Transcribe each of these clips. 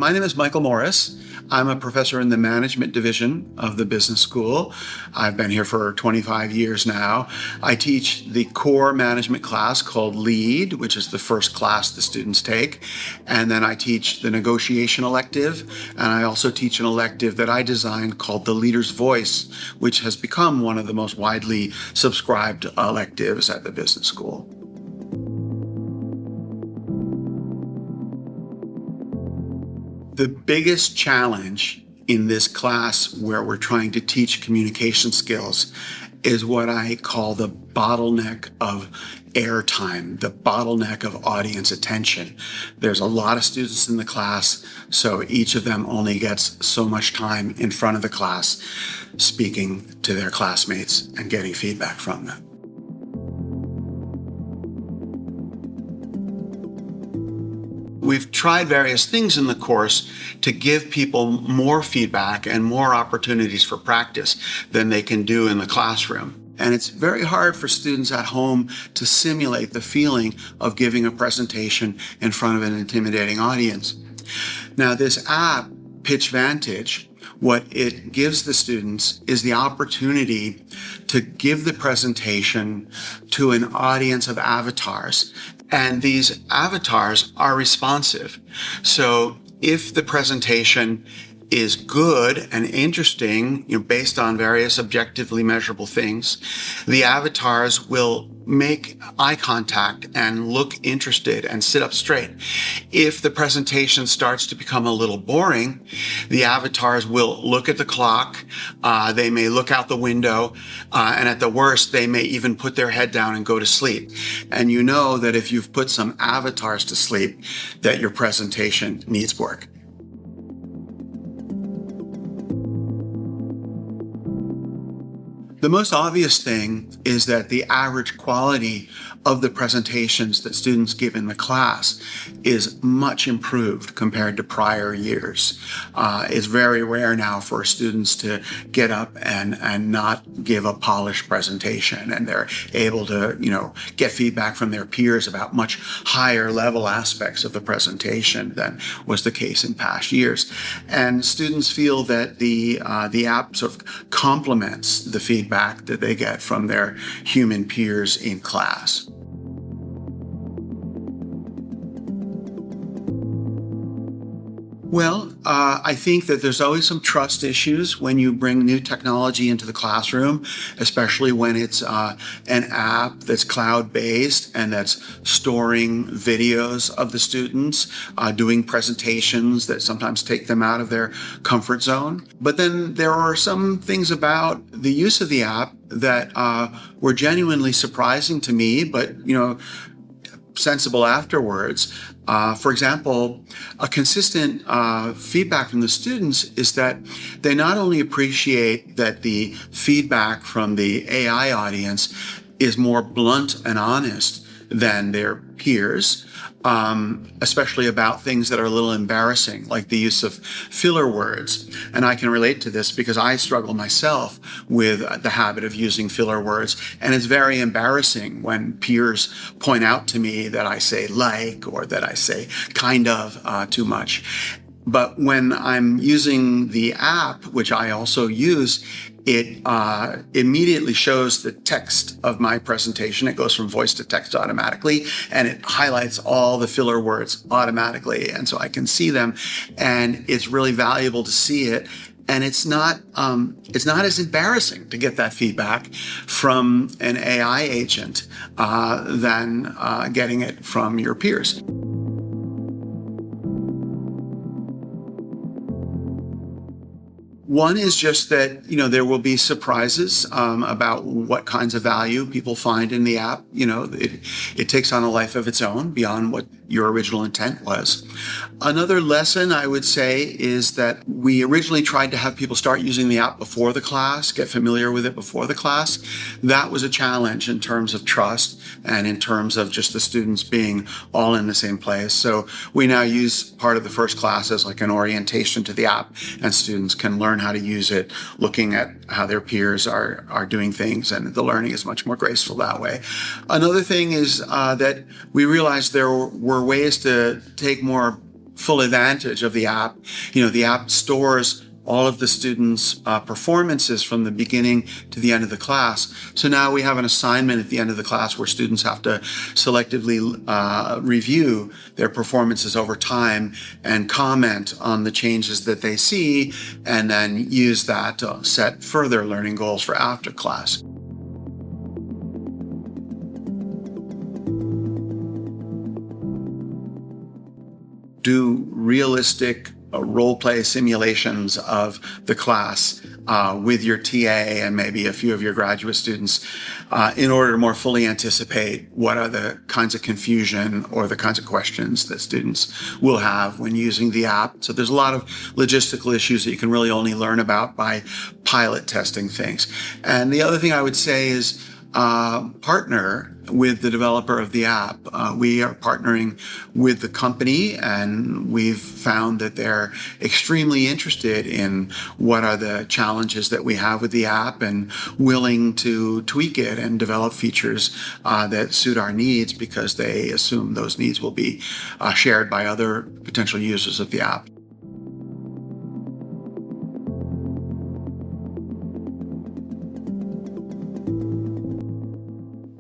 My name is Michael Morris. I'm a professor in the management division of the business school. I've been here for 25 years now. I teach the core management class called LEAD, which is the first class the students take. And then I teach the negotiation elective. And I also teach an elective that I designed called the Leader's Voice, which has become one of the most widely subscribed electives at the business school. The biggest challenge in this class where we're trying to teach communication skills is what I call the bottleneck of airtime, the bottleneck of audience attention. There's a lot of students in the class, so each of them only gets so much time in front of the class speaking to their classmates and getting feedback from them. We've tried various things in the course to give people more feedback and more opportunities for practice than they can do in the classroom. And it's very hard for students at home to simulate the feeling of giving a presentation in front of an intimidating audience. Now, this app, PitchVantage, what it gives the students is the opportunity to give the presentation to an audience of avatars. And these avatars are responsive. So if the presentation is good and interesting, based on various objectively measurable things, the avatars will make eye contact and look interested and sit up straight. If the presentation starts to become a little boring, the avatars will look at the clock, they may look out the window, and at the worst, they may even put their head down and go to sleep. And you know that if you've put some avatars to sleep, that your presentation needs work. The most obvious thing is that the average quality of the presentations that students give in the class is much improved compared to prior years. It's very rare now for students to get up and not give a polished presentation, and they're able to, get feedback from their peers about much higher level aspects of the presentation than was the case in past years. And students feel that the app sort of complements the feedback that they get from their human peers in class. Well, I think that there's always some trust issues when you bring new technology into the classroom, especially when it's an app that's cloud-based and that's storing videos of the students, doing presentations that sometimes take them out of their comfort zone. But then there are some things about the use of the app that were genuinely surprising to me, but, sensible afterwards. For example, a consistent feedback from the students is that they not only appreciate that the feedback from the AI audience is more blunt and honest than their peers, especially about things that are a little embarrassing, like the use of filler words. And I can relate to this because I struggle myself with the habit of using filler words. And it's very embarrassing when peers point out to me that I say like, or that I say kind of too much. But when I'm using the app, which I also use, it immediately shows the text of my presentation. It goes from voice to text automatically, and it highlights all the filler words automatically. And so I can see them, and it's really valuable to see it. And it's not as embarrassing to get that feedback from an AI agent than getting it from your peers. One is just that, there will be surprises about what kinds of value people find in the app. It takes on a life of its own beyond what your original intent was. Another lesson I would say is that we originally tried to have people start using the app before the class, get familiar with it before the class. That was a challenge in terms of trust and in terms of just the students being all in the same place. So we now use part of the first class as like an orientation to the app, and students can learn how to use it, looking at how their peers are doing things, and the learning is much more graceful that way. Another thing is that we realized there were ways to take more full advantage of the app. The app stores all of the students' performances from the beginning to the end of the class. So now we have an assignment at the end of the class where students have to selectively review their performances over time and comment on the changes that they see, and then use that to set further learning goals for after class. Do realistic role play simulations of the class with your TA and maybe a few of your graduate students in order to more fully anticipate what are the kinds of confusion or the kinds of questions that students will have when using the app. So there's a lot of logistical issues that you can really only learn about by pilot testing things. And the other thing I would say is partner with the developer of the app. We are partnering with the company, and we've found that they're extremely interested in what are the challenges that we have with the app and willing to tweak it and develop features that suit our needs, because they assume those needs will be shared by other potential users of the app.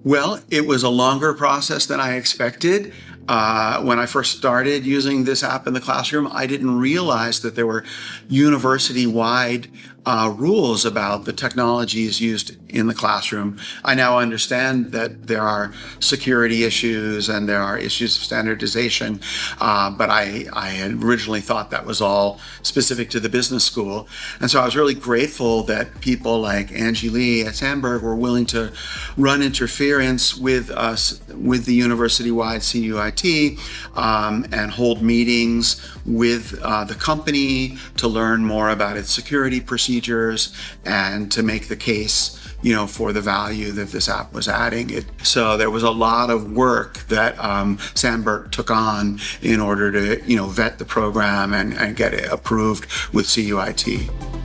Well, it was a longer process than I expected. When I first started using this app in the classroom, I didn't realize that there were university-wide rules about the technologies used in the classroom. I now understand that there are security issues and there are issues of standardization, but I had originally thought that was all specific to the business school. And so I was really grateful that people like Angie Lee at Sandberg were willing to run interference with us, with the university-wide CUIT, and hold meetings with the company to learn more about its security procedures and to make the case, for the value that this app was adding. So there was a lot of work that Sandberg took on in order to, vet the program and get it approved with CUIT.